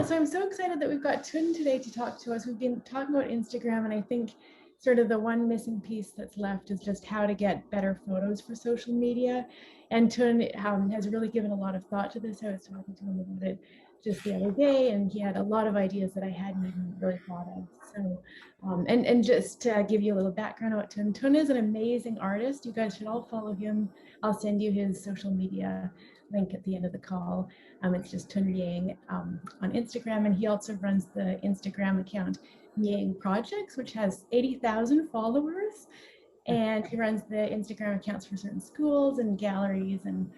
So I'm so excited that we've got Tun today to talk to us. We've been talking about Instagram, and I think sort of the one missing piece that's left is just how to get better photos for social media. And Tun has really given a lot of thought to this. I was talking to him about it just the other day, and he had a lot of ideas that I hadn't even really thought of. So, and just to give you a little background about Tun, Tun is an amazing artist. You guys should all follow him. I'll send you his social media link at the end of the call. It's just Tun Yang on Instagram, and he also runs the Instagram account Yang Projects, which has 80,000 followers. And he runs the Instagram accounts for certain schools and galleries, and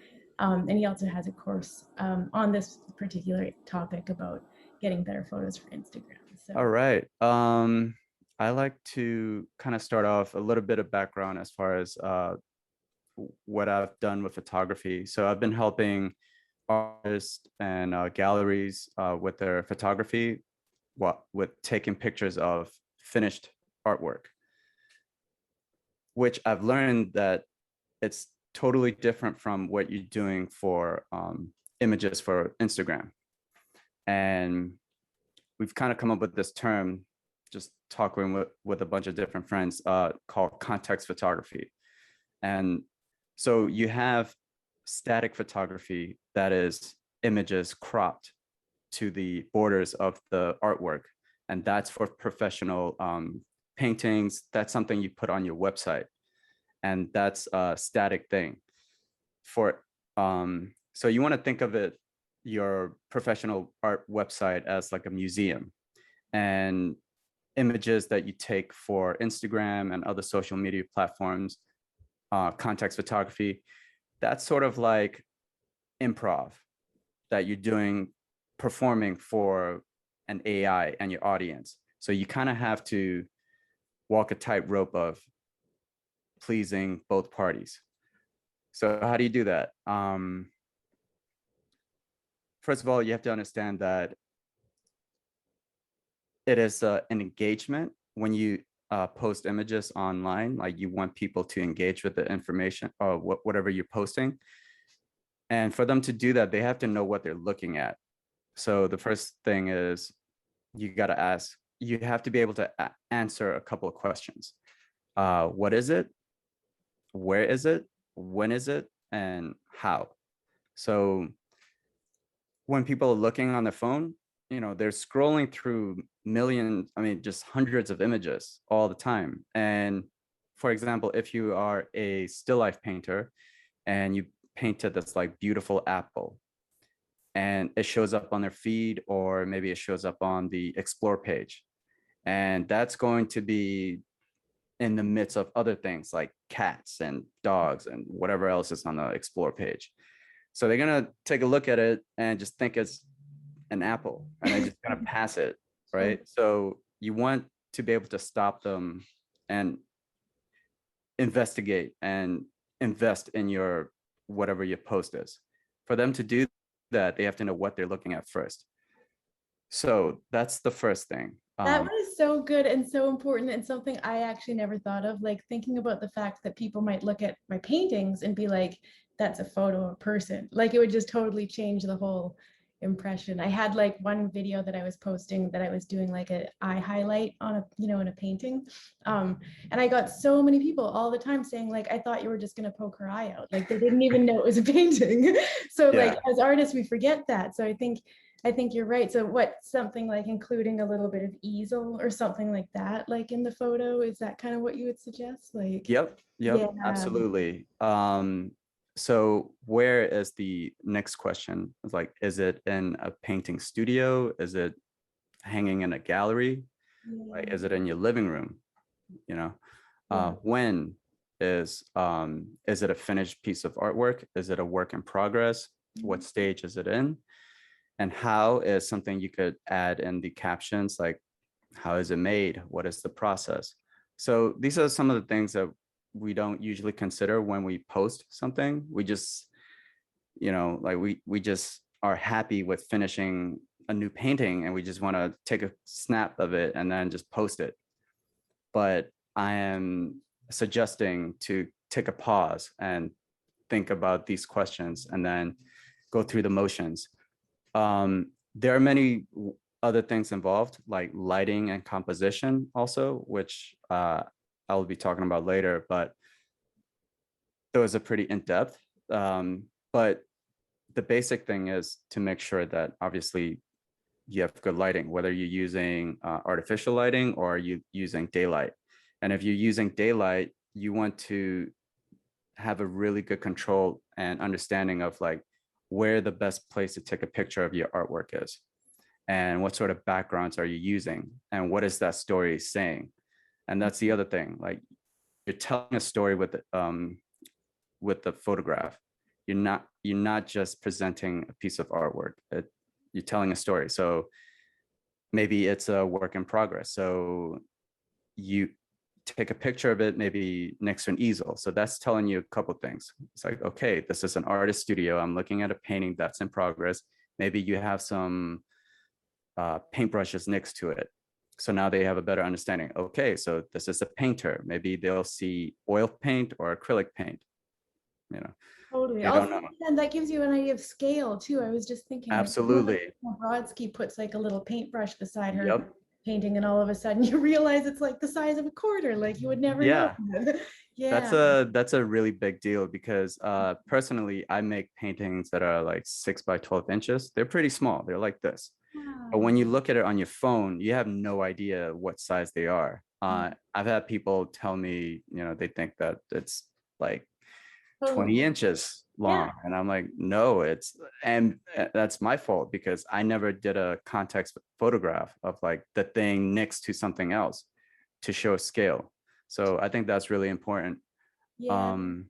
he also has a course on this particular topic about getting better photos for Instagram. So. All right. I like to kind of start off a little bit of background as far as what I've done with photography. So I've been helping artists and galleries with their photography, with taking pictures of finished artwork, which I've learned that it's totally different from what you're doing for images for Instagram. And we've kind of come up with this term, just talking with a bunch of different friends, called context photography. And so you have static photography, that is images cropped to the borders of the artwork. And that's for professional paintings. That's something you put on your website. And that's a static thing. So you want to think of it, your professional art website, as like a museum, and images that you take for Instagram and other social media platforms, context photography, that's sort of like improv that you're doing, performing for an AI and your audience. So you kind of have to walk a tightrope of pleasing both parties. So how do you do that? First of all, you have to understand that it is an engagement. When you post images online, like, you want people to engage with the information or whatever you're posting. And for them to do that, they have to know what they're looking at. So the first thing is, you got to ask, you have to be able to answer a couple of questions. What is it? Where is it? When is it? And how? So when people are looking on their phone, they're scrolling through millions, just hundreds of images all the time. And for example, if you are a still life painter and you painted this like beautiful apple, and it shows up on their feed, or maybe it shows up on the explore page, and that's going to be in the midst of other things like cats and dogs and whatever else is on the explore page. So they're going to take a look at it and just think it's an apple, and they're just going to pass it, right? So you want to be able to stop them and investigate and invest in your whatever your post is. For them to do that, they have to know what they're looking at first. So that's the first thing. That was so good and so important, and something I actually never thought of, like thinking about the fact that people might look at my paintings and be like, that's a photo of a person. Like, it would just totally change the whole impression. I had like one video that I was posting that I was doing like an eye highlight on a, in a painting. And I got so many people all the time saying like, I thought you were just going to poke her eye out. Like, they didn't even know it was a painting. So yeah. Like, as artists, we forget that. So I think you're right. So what, something like including a little bit of easel or something like that, like in the photo, is that kind of what you would suggest? Like, Yep, yeah. Absolutely. So where is the next question? It's like, is it in a painting studio? Is it hanging in a gallery? Yeah. Like, is it in your living room? When is it a finished piece of artwork? Is it a work in progress? Mm-hmm. What stage is it in? And how is something you could add in the captions, like, how is it made? What is the process? So these are some of the things that we don't usually consider when we post something. We just, like, we just are happy with finishing a new painting, and we just want to take a snap of it and then just post it. But I am suggesting to take a pause and think about these questions and then go through the motions. there are many other things involved, like lighting and composition also, which I'll be talking about later, but those are pretty in-depth. But the basic thing is to make sure that obviously you have good lighting, whether you're using artificial lighting or you using daylight. And if you're using daylight, you want to have a really good control and understanding of like where the best place to take a picture of your artwork is, and what sort of backgrounds are you using, and what is that story saying. And that's the other thing, like you're telling a story with the photograph. You're not just presenting a piece of artwork. You're telling a story. So maybe it's a work in progress. So you take a picture of it, maybe next to an easel. So that's telling you a couple things. It's like, okay, this is an artist studio. I'm looking at a painting that's in progress. Maybe you have some paintbrushes next to it. So now they have a better understanding. Okay, so this is a painter. Maybe they'll see oil paint or acrylic paint. You know, Totally. they don't Also, know. and that gives you an idea of scale too. I was just thinking, like, Absolutely. Brodsky puts like a little paintbrush beside her Yep. painting, and all of a sudden you realize it's like the size of a quarter. Like you would never know. Yeah. Yeah. That's a really big deal because personally, I make paintings that are like 6 by 12 inches. They're pretty small. They're like this. But Wow. when you look at it on your phone, you have no idea what size they are. I've had people tell me, they think that it's like Totally. 20 inches Yeah. long. And I'm like, no, and that's my fault because I never did a context photograph of like the thing next to something else to show scale. So I think that's really important. Yeah. Um,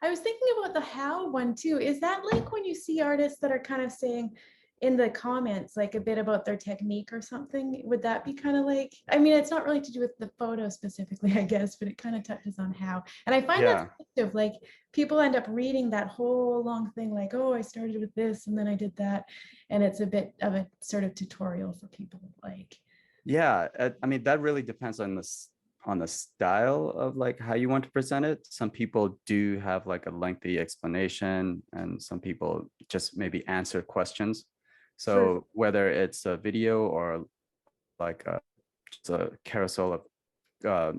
I was thinking about the how one too. Is that like when you see artists that are kind of saying in the comments like a bit about their technique or something? Would that be kind of like, I mean, it's not really to do with the photo specifically, I guess, but it kind of touches on how. And I find that yeah. effective. Like people end up reading that whole long thing, like, oh, I started with this and then I did that. And it's a bit of a sort of tutorial for people like. Yeah, I mean that really depends on the style of like how you want to present it. Some people do have like a lengthy explanation, and some people just maybe answer questions. True. So whether it's a video or like just a carousel of uh,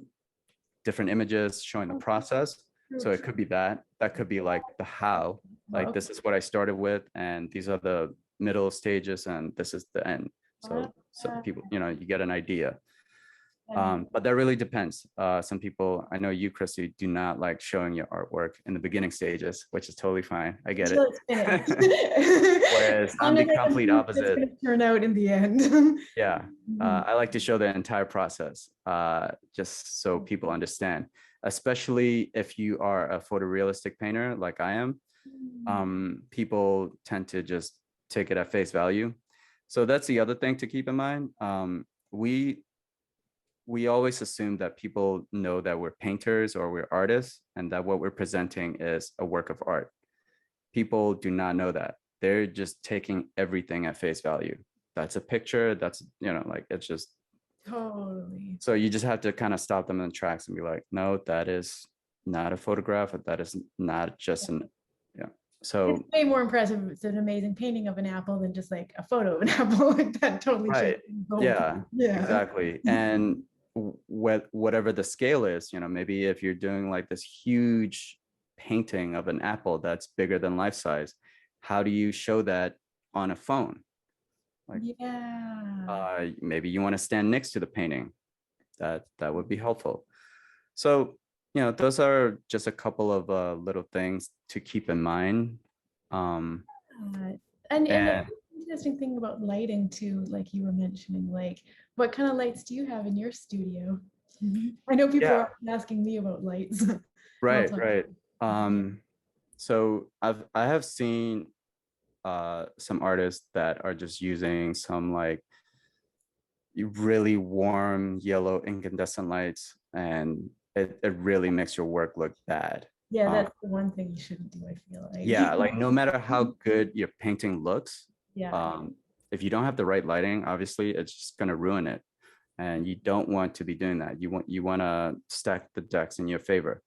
different images showing the process. True, So it true. could be that. That could be like the how. Like Okay. this is what I started with, and these are the middle stages, and this is the end. So some people, you get an idea. But that really depends. Some people, I know you, Kristy, do not like showing your artwork in the beginning stages, which is totally fine. I get Until it. it's finished. Whereas As I'm long the as I can complete see it's opposite. going to turn out in the end. Yeah, Mhm. I like to show the entire process, just so people understand, especially if you are a photorealistic painter like I am. People tend to just take it at face value. So that's the other thing to keep in mind. We always assume that people know that we're painters or we're artists and that what we're presenting is a work of art. People do not know that. They're just taking everything at face value. That's a picture. That's, like it's just, Totally. so you just have to kind of stop them in the tracks and be like, no, that is not a photograph. That is not just an, yeah. It's So, way more impressive if it's an amazing painting of an apple than just like a photo of an apple. Like that totally changes right. the whole Yeah, thing. Yeah. exactly. And whatever the scale is, maybe if you're doing like this huge painting of an apple that's bigger than life size, how do you show that on a phone? Like, Yeah. maybe you want to stand next to the painting. That would be helpful. So, those are just a couple of little things to keep in mind. Uh, and the And interesting thing about lighting too, like you were mentioning, like what kind of lights do you have in your studio? I know people yeah, are asking me about lights. I'll right, talk. right. So I have seen some artists that are just using some like really warm yellow incandescent lights, and it really makes your work look bad. Yeah, Um, that's the one thing you shouldn't do, I feel yeah, like. like no matter how good your painting looks, Yeah. um, if you don't have the right lighting, obviously it's just going to ruin it. And you don't want to be doing that. You want to stack the decks in your favor.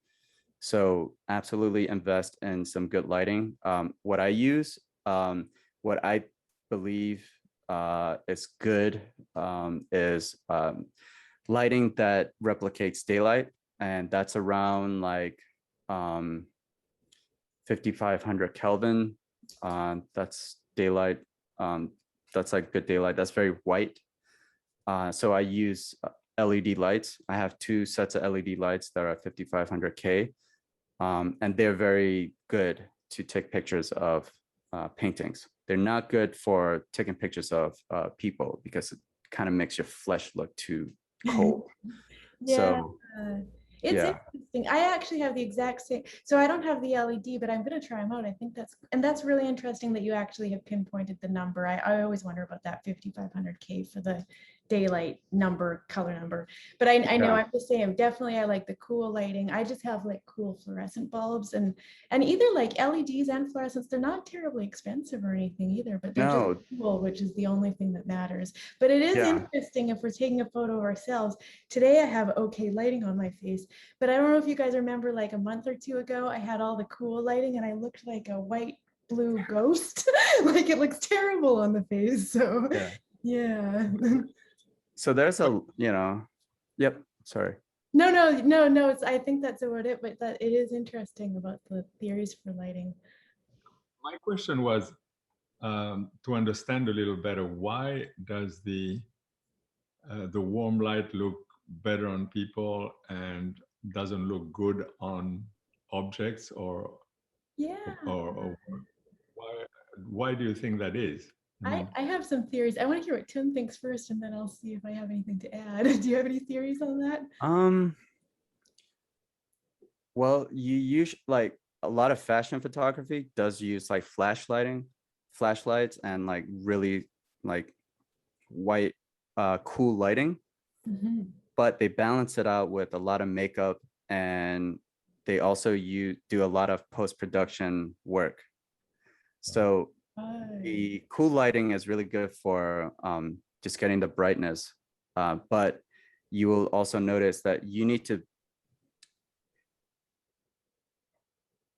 So absolutely invest in some good lighting. What I use, what I believe is good is lighting that replicates daylight, and that's around like 5500 Kelvin. That's daylight. That's like good daylight. That's very white. So I use LED lights. I have two sets of LED lights that are 5500K, and they're very good to take pictures of paintings. They're not good for taking pictures of people because it kind of makes your flesh look too cold. Yeah. So It's yeah. interesting. I actually have the exact same. So I don't have the LED, but I'm going to try them out. I think that's really interesting that you actually have pinpointed the number. I always wonder about that 5500K for the daylight number, color number. But I know Yeah. I'm the same. Definitely, I like the cool lighting. I just have like cool fluorescent bulbs and either like LEDs and fluorescents. They're not terribly expensive or anything either, but they're just No. cool, which is the only thing that matters. But it is Yeah. interesting if we're taking a photo of ourselves. Today I have okay lighting on my face, but I don't know if you guys remember like a month or two ago, I had all the cool lighting and I looked like a white blue ghost. Like it looks terrible on the face. So yeah. So there's a, yep, sorry. No. I think that's about it, but that it is interesting about the theories for lighting. My question was to understand a little better, why does the warm light look better on people and doesn't look good on objects, or why do you think that is? I have some theories. I want to hear what Tim thinks first, and then I'll see if I have anything to add. Do you have any theories on that? Well, you use like a lot of fashion photography does use like flashlights and like really like white cool lighting. Mm-hmm. But they balance it out with a lot of makeup, and they also do a lot of post-production work. So the cool lighting is really good for just getting the brightness, but you will also notice that you need to,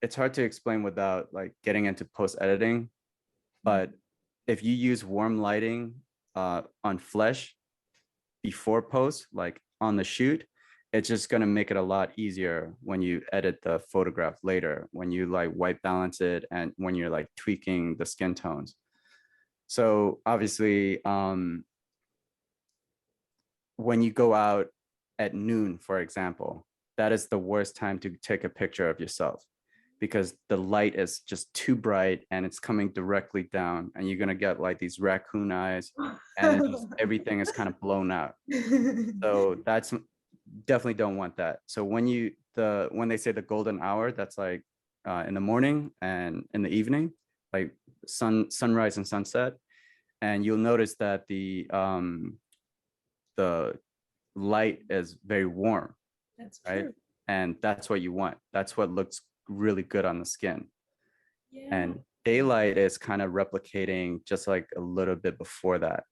it's hard to explain without like getting into post editing, but if you use warm lighting on flesh before post, like on the shoot, it's just going to make it a lot easier when you edit the photograph later, when you like white balance it and when you're like tweaking the skin tones. So obviously, when you go out at noon, for example, that is the worst time to take a picture of yourself, because the light is just too bright and it's coming directly down, and you're going to get like these raccoon eyes, and everything is kind of blown out. So that's definitely don't want that. So when they say the golden hour, that's like in the morning and in the evening, like sunrise and sunset. And you'll notice that the light is very warm. That's right? true. And that's what you want. That's what looks really good on the skin. Yeah. And daylight is kind of replicating just like a little bit before that.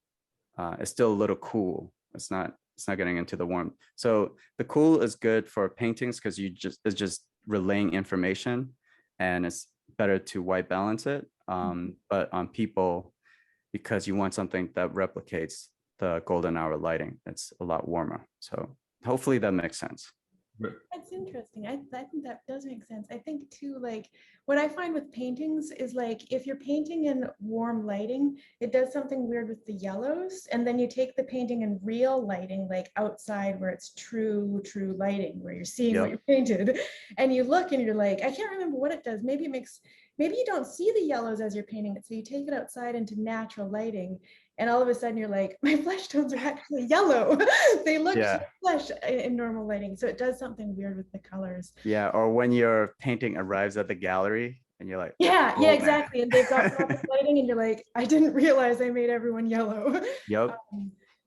It's still a little cool. It's not getting into the warm. So the cool is good for paintings because it's just relaying information, and it's better to white balance it. But on people, because you want something that replicates the golden hour lighting, it's a lot warmer. So hopefully that makes sense. That's interesting. I think that does make sense. I think too, like what I find with paintings is like if you're painting in warm lighting, it does something weird with the yellows. And then you take the painting in real lighting, like outside where it's true lighting, where you're seeing what you painted, and you look and you're like, I can't remember what it does. Maybe you don't see the yellows as you're painting it. So you take it outside into natural lighting, and all of a sudden you're like, my flesh tones are actually yellow. They look flesh in normal lighting. So it does something weird with the colors. Yeah, or when your painting arrives at the gallery and you're like, yeah, exactly. And they've got proper lighting and you're like, I didn't realize I made everyone yellow. Yep.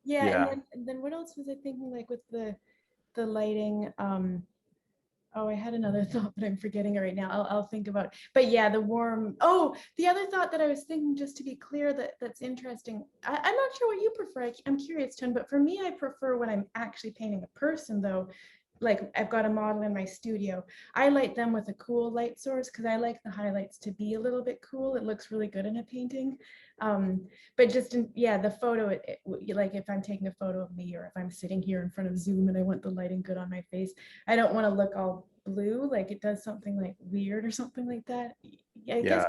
And then what else was I thinking, like with the lighting? Oh, I had another thought, but I'm forgetting it right now. I'll think about. But yeah, the warm. Oh, the other thought that I was thinking, just to be clear, that's interesting. I'm not sure what you prefer. I'm curious, Tun, but for me, I prefer when I'm actually painting a person, though. like I've got a model in my studio. I light them with a cool light source because I like the highlights to be a little bit cool. It looks really good in a painting. But just yeah, the photo, like if I'm taking a photo of me or if I'm sitting here in front of Zoom and I want the lighting good on my face, I don't want to look all blue, like it does something like weird or something like that. I guess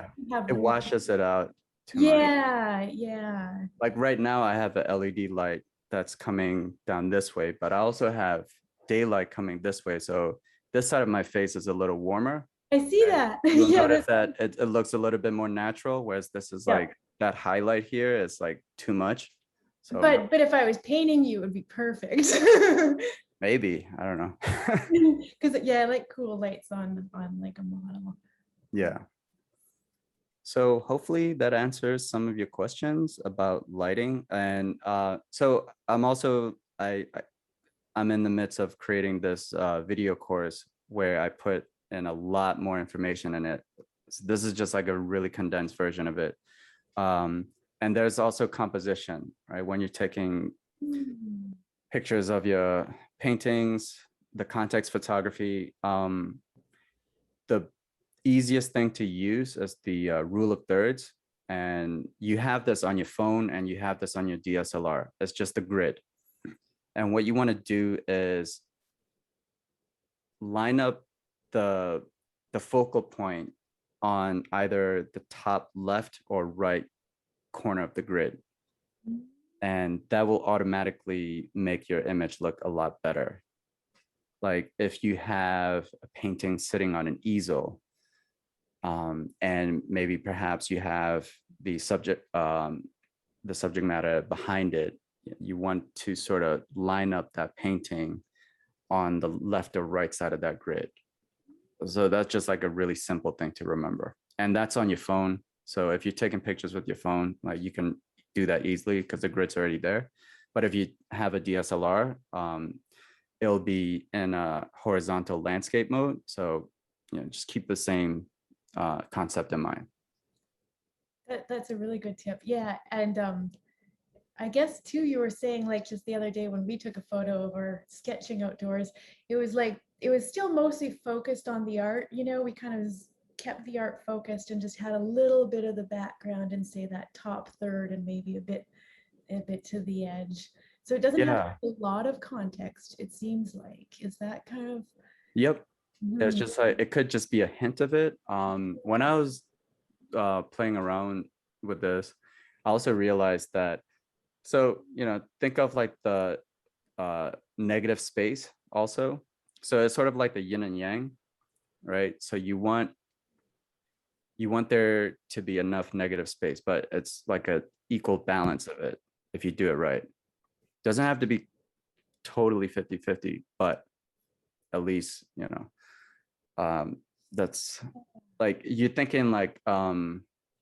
it washes it out too much. Yeah. Like right now I have a LED light that's coming down this way, but I also have daylight coming this way. So this side of my face is a little warmer. I see that. You'll Yeah, notice that it looks a little bit more natural, whereas this is like that highlight here is like too much. So but if I was painting you, it would be perfect. maybe, I don't know. Because yeah, I like cool lights on like a model. Yeah. So hopefully that answers some of your questions about lighting. And so I'm also, I'm in the midst of creating this video course where I put in a lot more information in it. So this is just like a really condensed version of it. And there's also composition, right? When you're taking pictures of your paintings, the context photography, the easiest thing to use is the rule of thirds. And you have this on your phone and you have this on your DSLR. It's just a grid. And what you want to do is line up the focal point on either the top left or right corner of the grid. And that will automatically make your image look a lot better. Like if you have a painting sitting on an easel, and maybe perhaps you have the subject matter behind it, you want to sort of line up that painting on the left or right side of that grid. So that's just like a really simple thing to remember. And that's on your phone. So if you're taking pictures with your phone, like you can do that easily because the grid's already there. But if you have a DSLR, it'll be in a horizontal landscape mode. So, just keep the same concept in mind. That's a really good tip. Yeah. And I guess too, you were saying like just the other day when we took a photo of our sketching outdoors, it was like, it was still mostly focused on the art. We kind of kept the art focused and just had a little bit of the background and say that top third and maybe a bit to the edge. So it doesn't have a lot of context, it seems like. Is that kind of? Yep. It's just like, it could just be a hint of it. When I was playing around with this, I also realized that, so, think of like the negative space also. So it's sort of like the yin and yang, right? So you want there to be enough negative space, but it's like a equal balance of it if you do it right. Doesn't have to be totally 50-50, but at least, that's like, you're thinking like,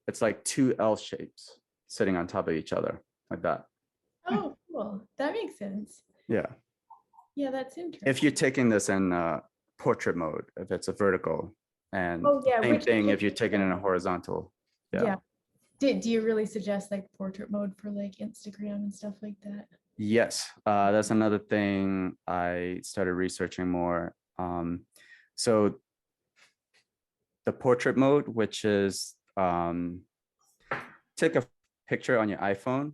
it's like two L shapes sitting on top of each other like that. Oh, cool. That makes sense. Yeah. Yeah, that's interesting. If you're taking this in portrait mode, if it's a vertical, and same thing if you're taking it in a horizontal. Yeah. Do you really suggest like portrait mode for like Instagram and stuff like that? Yes, that's another thing I started researching more. So the portrait mode, which is take a picture on your iPhone,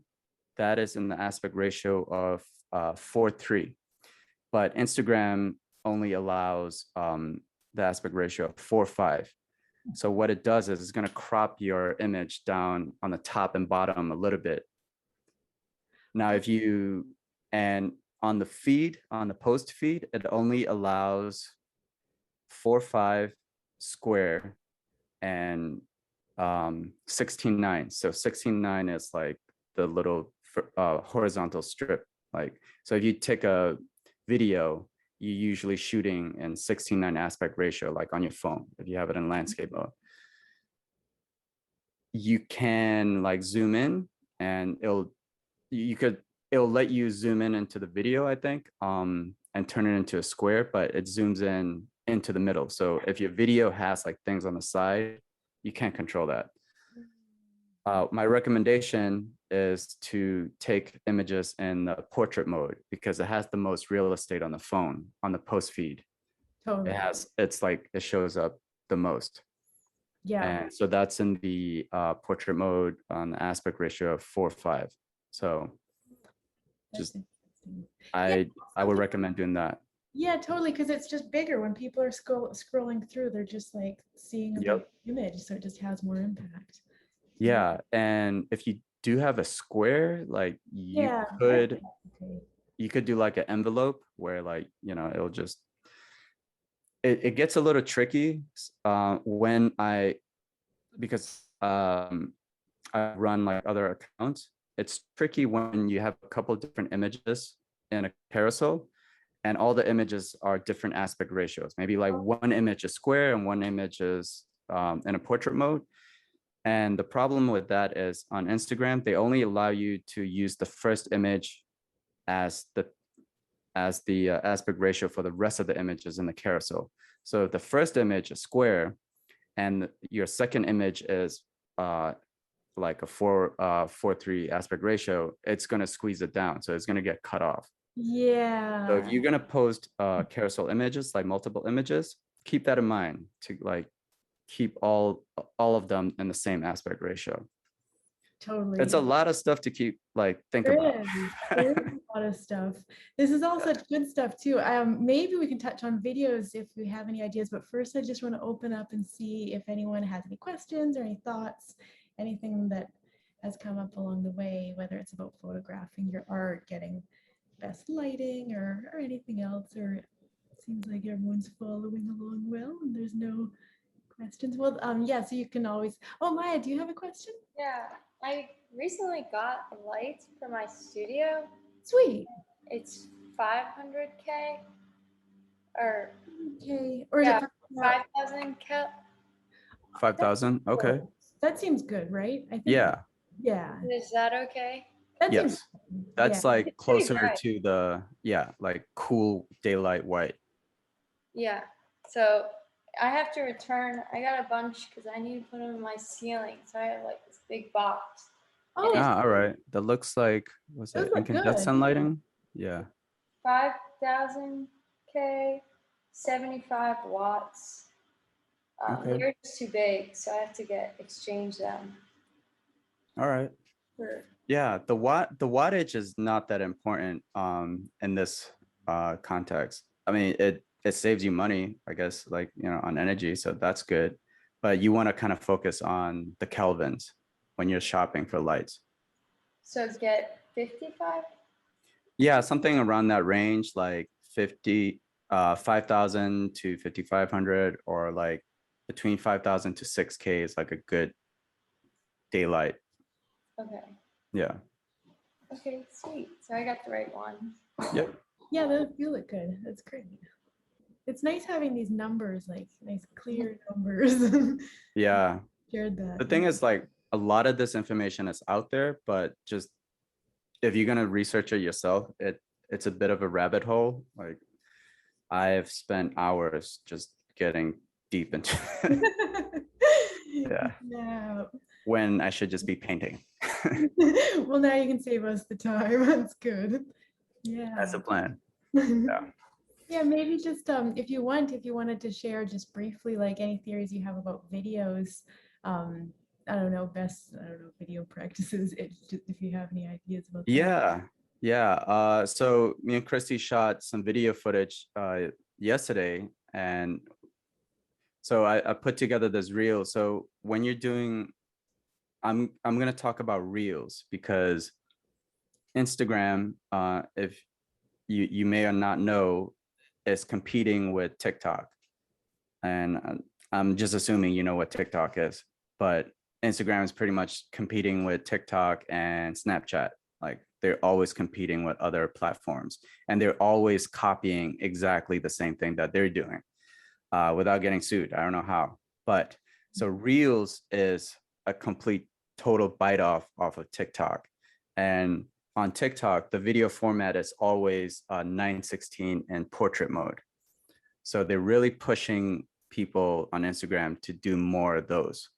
that is in the aspect ratio of 4:3, but Instagram only allows the aspect ratio of 4:5. So what it does is it's going to crop your image down on the top and bottom a little bit. Now, and on the feed, on the post feed, it only allows 4:5 square and 16:9. So 16:9 is like the little horizontal strip. Like, so if you take a video, you're usually shooting in 16:9 aspect ratio, like on your phone, if you have it in landscape mode. You can like zoom in and it'll let you zoom in into the video, I think, and turn it into a square, but it zooms in into the middle. So if your video has like things on the side, you can't control that. My recommendation is to take images in the portrait mode because it has the most real estate on the phone, on the post feed. Totally. It's like it shows up the most. Yeah. And so that's in the portrait mode on the aspect ratio of 4:5. So That's just interesting. I would recommend doing that. Yeah, totally, because it's just bigger when people are scrolling through. They're just like seeing a big image, so it just has more impact. Yeah, and if you do have a square, like Yeah. you could do like an envelope where, like, you know, it'll just it gets a little tricky when because I run like other accounts. It's tricky when you have a couple of different images in a carousel and all the images are different aspect ratios. Maybe like one image is square and one image is in a portrait mode. And the problem with that is on Instagram, they only allow you to use the first image as the aspect ratio for the rest of the images in the carousel. So if the first image is square and your second image is like a 4:3 aspect ratio, it's going to squeeze it down. So it's going to get cut off. Yeah. So if you're going to post carousel images, like multiple images, keep that in mind to like keep all of them in the same aspect ratio. Totally. It's a lot of stuff to keep like think about. There is a lot of stuff. This is all such good stuff too. Maybe we can touch on videos if we have any ideas, but first I just want to open up and see if anyone has any questions or any thoughts, anything that has come up along the way, whether it's about photographing your art, getting best lighting or anything else, or it seems like everyone's following along well and there's no questions. Well, yeah, so you can always, oh, Maya, do you have a question? Yeah, I recently got a light for my studio. Sweet. It's 500K or okay, or yeah, is it 5,000K? 5,000. Okay. That seems good, right? I think. Yeah. Yeah. Is that okay? That Yes. seems, That's yeah. like closer bright. to the, yeah, like cool daylight white. Yeah. So I have to return. I got a bunch because I need to put them in my ceiling. So I have like this big box. Oh, All right. That looks like, was Those it look incandescent good. lighting? Yeah. 5,000K, 75 watts. Okay. They're just too big, so I have to exchange them. All right. For, Yeah, the wattage is not that important in this context. I mean, it saves you money, I guess, like, you know, on energy, so that's good. But you want to kind of focus on the kelvins when you're shopping for lights. so get 55? Yeah, something around that range, like 5,000 to 5,500, or like between 5,000 to 6K is like a good daylight. Okay. Yeah. Okay, sweet. So I got the right one. Yep. Yeah, those do look good. That's great. It's nice having these numbers, like nice clear numbers. Yeah. Shared that. The thing is, like, a lot of this information is out there, but just if you're gonna research it yourself, it's a bit of a rabbit hole. Like, I've spent hours just getting deep into it. Yeah. Yeah. When I should just be painting. Well, now you can save us the time. That's good. Yeah. That's the plan. Yeah. Yeah, maybe just if you wanted to share just briefly, like any theories you have about videos, I don't know, video practices, if you have any ideas about that. Yeah. So me and Kristy shot some video footage yesterday, and so I put together this reel. So when you're doing, I'm gonna talk about reels because Instagram, if you may or not know, is competing with TikTok. And I'm just assuming you know what TikTok is, but Instagram is pretty much competing with TikTok and Snapchat. Like, they're always competing with other platforms, and they're always copying exactly the same thing that they're doing without getting sued. I don't know how, but so Reels is a complete total bite off of TikTok. And on TikTok, the video format is always 9:16 in portrait mode. So they're really pushing people on Instagram to do more of those.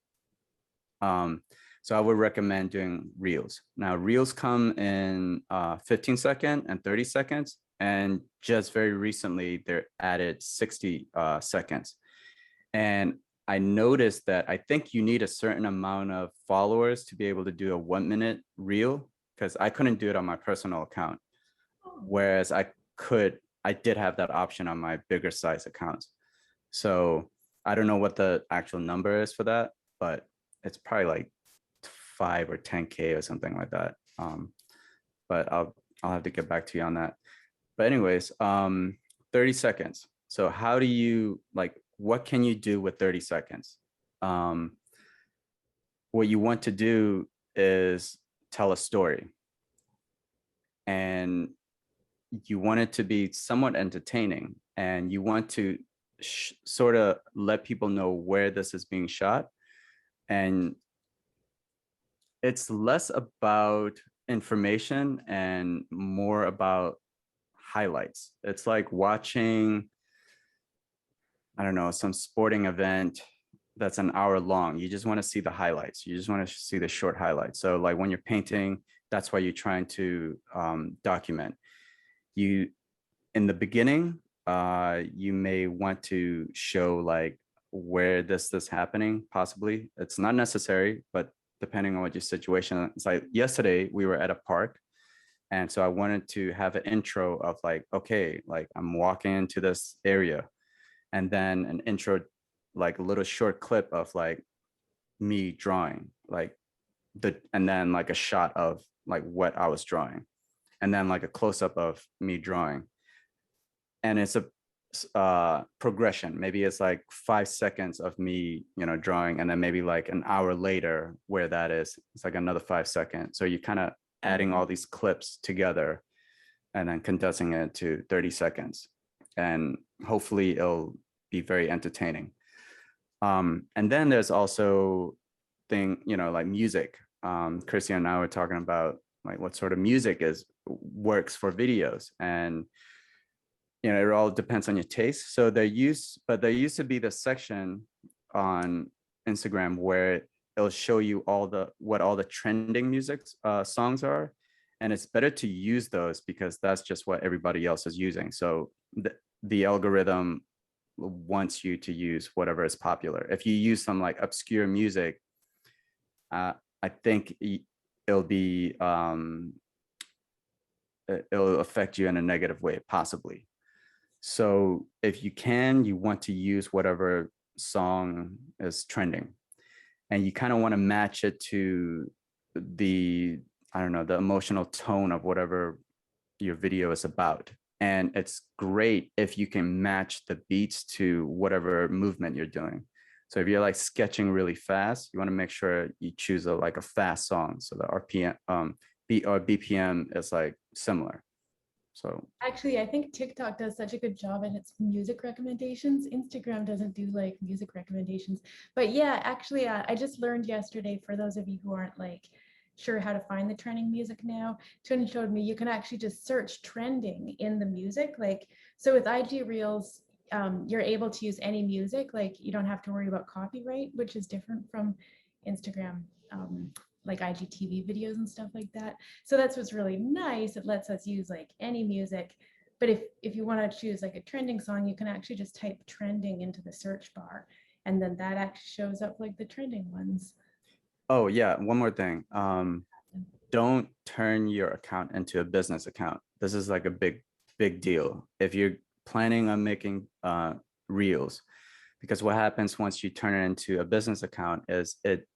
So So I would recommend doing reels. Now reels come in 15 second and 30 seconds. And just very recently, they're added 60 seconds. And I noticed that I think you need a certain amount of followers to be able to do a 1 minute reel, because I couldn't do it on my personal account. Whereas I did have that option on my bigger size accounts. So I don't know what the actual number is for that, but it's probably like 5 or 10K or something like that. But I'll have to get back to you on that. But anyways, 30 seconds. So how do you, like, what can you do with 30 seconds? What you want to do is tell a story. And you want it to be somewhat entertaining, and you want to sort of let people know where this is being shot. And it's less about information and more about highlights. It's like watching, I don't know, some sporting event that's an hour long. You just want to see the highlights. You just want to see the short highlights. So like when you're painting, that's why you're trying to document. In the beginning, you may want to show like where this is happening, possibly. It's not necessary, but depending on what your situation. It's like yesterday we were at a park, and so I wanted to have an intro of like, okay, like I'm walking into this area, and then an intro, like a little short clip of like me drawing, like and then like a shot of like what I was drawing, and then like a close-up of me drawing. And it's a progression. Maybe it's like 5 seconds of me, drawing, and then maybe like an hour later where that is, it's like another 5 seconds. So you're kind of adding all these clips together and then condensing it to 30 seconds. And hopefully it'll be very entertaining. And then there's also like music. Kristy and I were talking about like what sort of music works for videos. And it all depends on your taste. So there used to be the section on Instagram where it'll show you what all the trending music songs are. And it's better to use those because that's just what everybody else is using. So the algorithm wants you to use whatever is popular. If you use some like obscure music, I think it'll affect you in a negative way, possibly. So if you want to use whatever song is trending, and you kind of want to match it to the emotional tone of whatever your video is about. And it's great if you can match the beats to whatever movement you're doing. So if you're like sketching really fast, you want to make sure you choose a fast song. So the RPM, or BPM is like similar. So actually, I think TikTok does such a good job at its music recommendations. Instagram doesn't do like music recommendations. But yeah, actually, I just learned yesterday, for those of you who aren't like sure how to find the trending music now, Tony showed me you can actually just search trending in the music. Like, so with IG Reels, you're able to use any music. Like, you don't have to worry about copyright, which is different from Instagram. Like IGTV videos and stuff like that. So that's what's really nice. It lets us use like any music. But if you want to choose like a trending song, you can actually just type trending into the search bar, and then that actually shows up like the trending ones. Oh yeah, one more thing. Don't turn your account into a business account. This is like a big deal if you're planning on making reels, because what happens once you turn it into a business account is it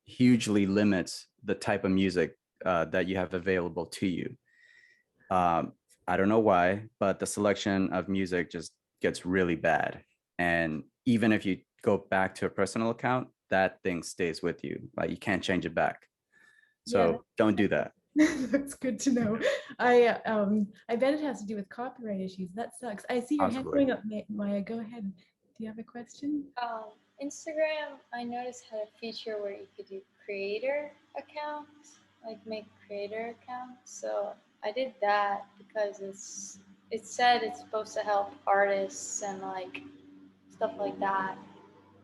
hugely limits the type of music that you have available to you. I don't know why, but the selection of music just gets really bad. And even if you go back to a personal account, that thing stays with you. Like, you can't change it back. So yeah, don't do that. That's good to know. I bet it has to do with copyright issues. That sucks. I see your hand going up, Maya. Go ahead. Do you have a question? Instagram, I noticed, had a feature where you could do creator accounts, like make creator accounts. So I did that because it said it's supposed to help artists and like stuff like that.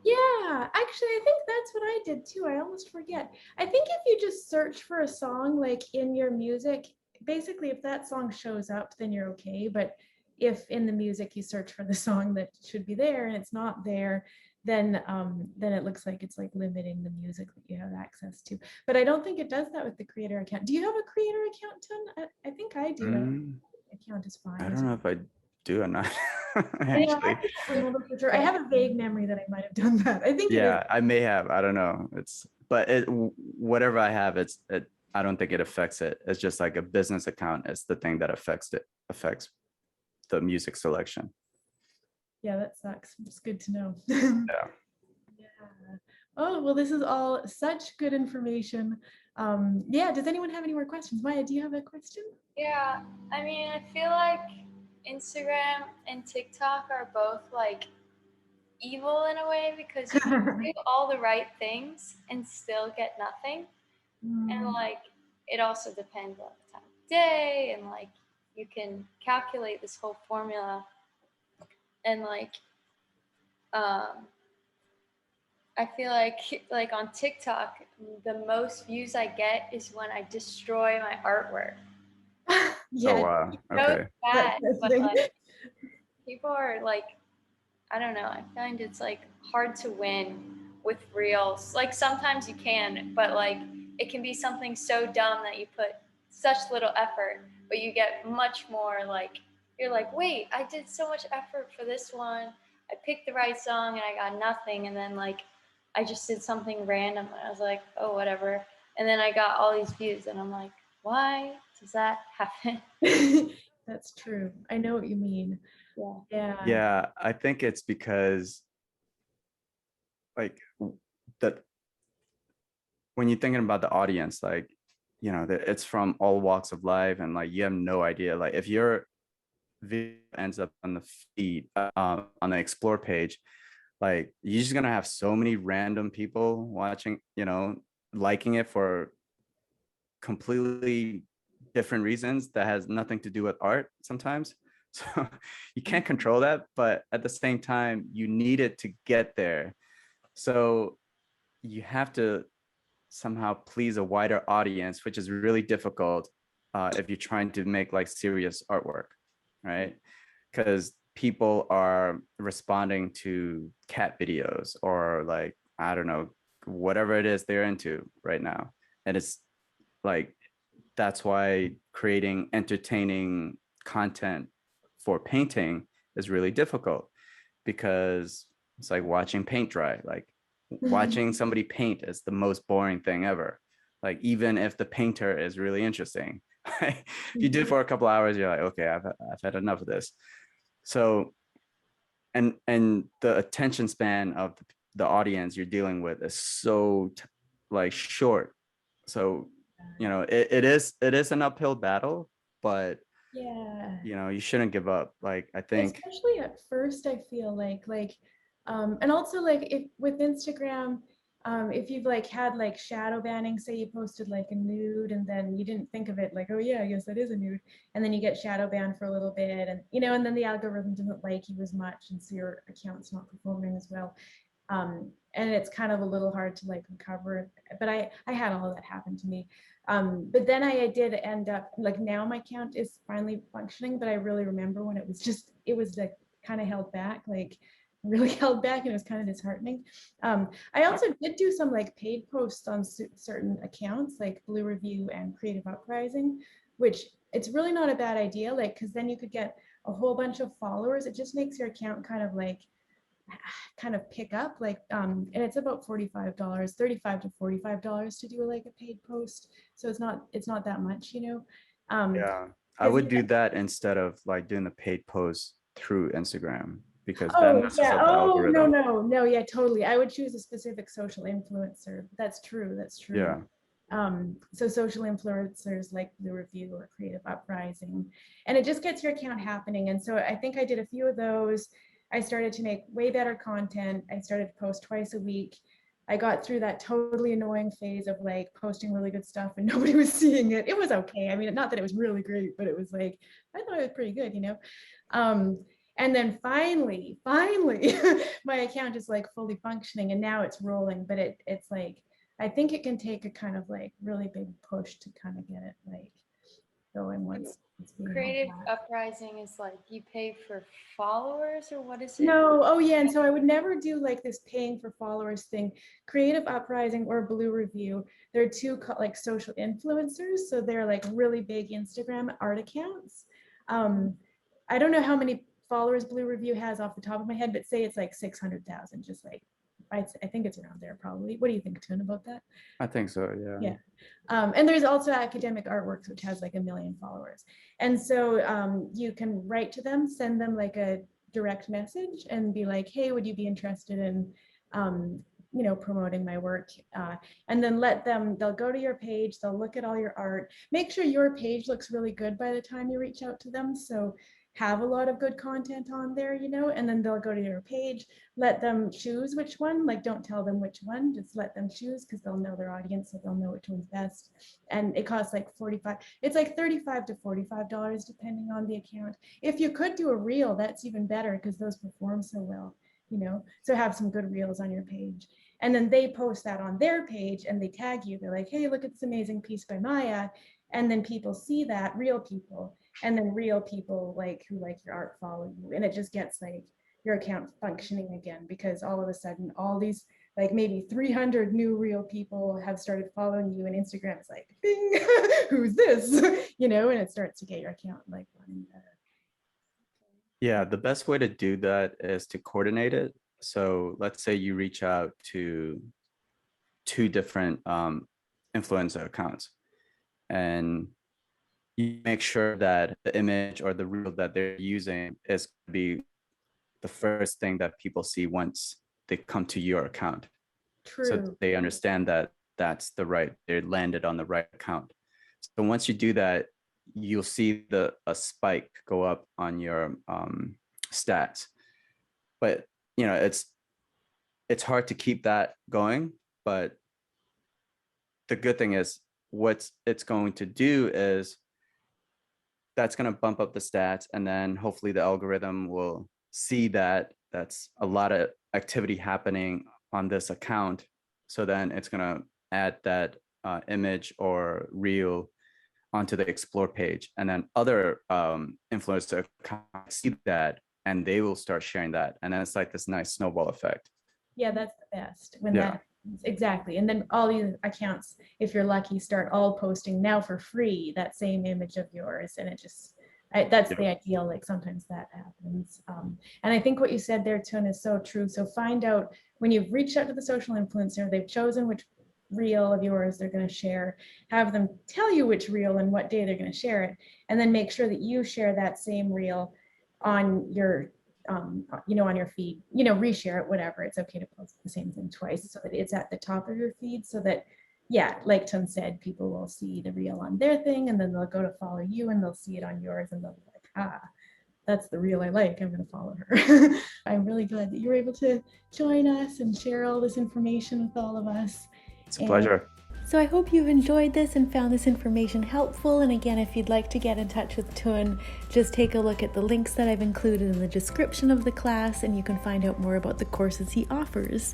Yeah, actually, I think that's what I did too. I almost forget. I think if you just search for a song like in your music, basically if that song shows up, then you're okay. But if in the music you search for the song that should be there and it's not there, then it looks like it's like limiting the music that you have access to. But I don't think it does that with the creator account. Do you have a creator account, Ton? I think I do. Account is fine. I don't know if I do or not, Yeah, actually. I don't remember for sure. I have a vague memory that I might have done that. I think it is. Yeah, I may have. I don't know. But whatever I have, I don't think it affects it. It's just like a business account is the thing that affects the music selection. Yeah, that sucks. It's good to know. Yeah. Yeah. Oh, well, this is all such good information. Yeah, does anyone have any more questions? Maya, do you have a question? Yeah, I mean, I feel like Instagram and TikTok are both like evil in a way because you can do all the right things and still get nothing. And like, it also depends on the time of day, and like, you can calculate this whole formula. And like, I feel like on TikTok, the most views I get is when I destroy my artwork. Yeah. Oh, wow. So Okay. bad, but like, people are like, I don't know. I find it's like hard to win with reels. Like sometimes you can, but like it can be something so dumb that you put such little effort, but you get much more like, you're like, wait, I did so much effort for this one. I picked the right song and I got nothing. And then like, I just did something random and I was like, oh, whatever. And then I got all these views and I'm like, why does that happen? That's true. I know what you mean. Yeah. Yeah. Yeah, I think it's because like that when you're thinking about the audience, like, you know, it's from all walks of life, and like you have no idea. Like if your video ends up on the feed, on the explore page, like you're just gonna have so many random people watching, you know, liking it for completely different reasons that has nothing to do with art sometimes. So you can't control that, but at the same time, you need it to get there. So you have to somehow please a wider audience, which is really difficult if you're trying to make like serious artwork, right? Because people are responding to cat videos or like, I don't know, whatever it is they're into right now. And it's like, that's why creating entertaining content for painting is really difficult, because it's like watching paint dry. Like watching somebody paint is the most boring thing ever. Like even if the painter is really interesting, if you do it for a couple hours, you're like, okay, I've had enough of this. So and the attention span of the audience you're dealing with is so like short. So you know, it is an uphill battle, but Yeah. you know, you shouldn't give up. Like I think Especially at first, I feel like and also like if with Instagram, if you've like had like shadow banning, say you posted like a nude and then you didn't think of it like, oh yeah, I guess that is a nude, and then you get shadow banned for a little bit, and you know, and then the algorithm doesn't like you as much, and so your account's not performing as well. And it's kind of a little hard to like recover, but I had all of that happen to me. But then I did end up like, now my account is finally functioning, but I really remember when it was like kind of held back, like really held back, and it was kind of disheartening. I also did do some like paid posts on certain accounts like Blue Review and Creative Uprising, which it's really not a bad idea, like because then you could get a whole bunch of followers. It just makes your account kind of pick up, like and it's about $45, $35 to $45 to do like a paid post, so it's not that much, you know. yeah, I would do that instead of like doing the paid posts through Instagram, because that Oh messes yeah, up the oh no, algorithm. yeah, totally. I would choose a specific social influencer. That's true. Yeah. So social influencers like Blue Review or Creative Uprising, and it just gets your account happening. And so I think I did a few of those. I started to make way better content. I started to post twice a week. I got through that totally annoying phase of like posting really good stuff and nobody was seeing it. It was okay. I mean, not that it was really great, but it was like, I thought it was pretty good, you know? And then finally, my account is like fully functioning, and now it's rolling, but it's like, I think it can take a kind of like really big push to kind of get it like going once it's being Creative rolled out. Uprising is like you pay for followers, or what is it? No, oh yeah, and so I would never do like this paying for followers thing. Creative Uprising or Blue Review, they're two like social influencers, so they're like really big Instagram art accounts. I don't know how many followers Blue Review has off the top of my head, but say it's like 600,000, just like I think it's around there probably. What do you think, Toon, about that? I think so, yeah. Yeah. And there's also Academic Artworks, which has like 1 million followers. And so you can write to them, send them like a direct message and be like, hey, would you be interested in, you know, promoting my work? And then they'll go to your page, they'll look at all your art, make sure your page looks really good by the time you reach out to them. So have a lot of good content on there, you know, and then they'll go to your page, let them choose which one, like don't tell them which one, just let them choose because they'll know their audience, so they'll know which one's best. And it costs like it's like $35 to $45 depending on the account. If you could do a reel, that's even better because those perform so well, you know, so have some good reels on your page. And then they post that on their page and they tag you. They're like, hey, look at this amazing piece by Maya. And then people see that, real people, and then real people like who like your art follow you, and it just gets like your account functioning again, because all of a sudden all these like maybe 300 new real people have started following you, and Instagram is like, bing, who's this, you know, and it starts to get your account like running better. Yeah, the best way to do that is to coordinate it. So let's say you reach out to 2 different influencer accounts, and you make sure that the image or the reel that they're using is going to be the first thing that people see once they come to your account. True. So they understand that they landed on the right account. So once you do that, you'll see a spike go up on your stats. But you know, it's hard to keep that going. But the good thing is, what it's going to do is that's going to bump up the stats, and then hopefully the algorithm will see that that's a lot of activity happening on this account. So then it's going to add that image or reel onto the explore page, and then other influencers see that and they will start sharing that, and then it's like this nice snowball effect. Yeah, that's the best when that happens. Exactly. And then all these accounts, if you're lucky, start all posting now for free that same image of yours, and it just that's the ideal. Like sometimes that happens. And I think what you said there, Toon, is so true. So find out when you've reached out to the social influencer, they've chosen which reel of yours they're going to share, have them tell you which reel and what day they're going to share it, and then make sure that you share that same reel on your you know, on your feed, you know, reshare it, whatever. It's okay to post the same thing twice so that it's at the top of your feed, so that, yeah, like Toon said, people will see the reel on their thing and then they'll go to follow you and they'll see it on yours and they'll be like, ah, that's the reel I like, I'm going to follow her. I'm really glad that you were able to join us and share all this information with all of us. It's a pleasure. So I hope you've enjoyed this and found this information helpful. And again, if you'd like to get in touch with Toon, just take a look at the links that I've included in the description of the class, and you can find out more about the courses he offers.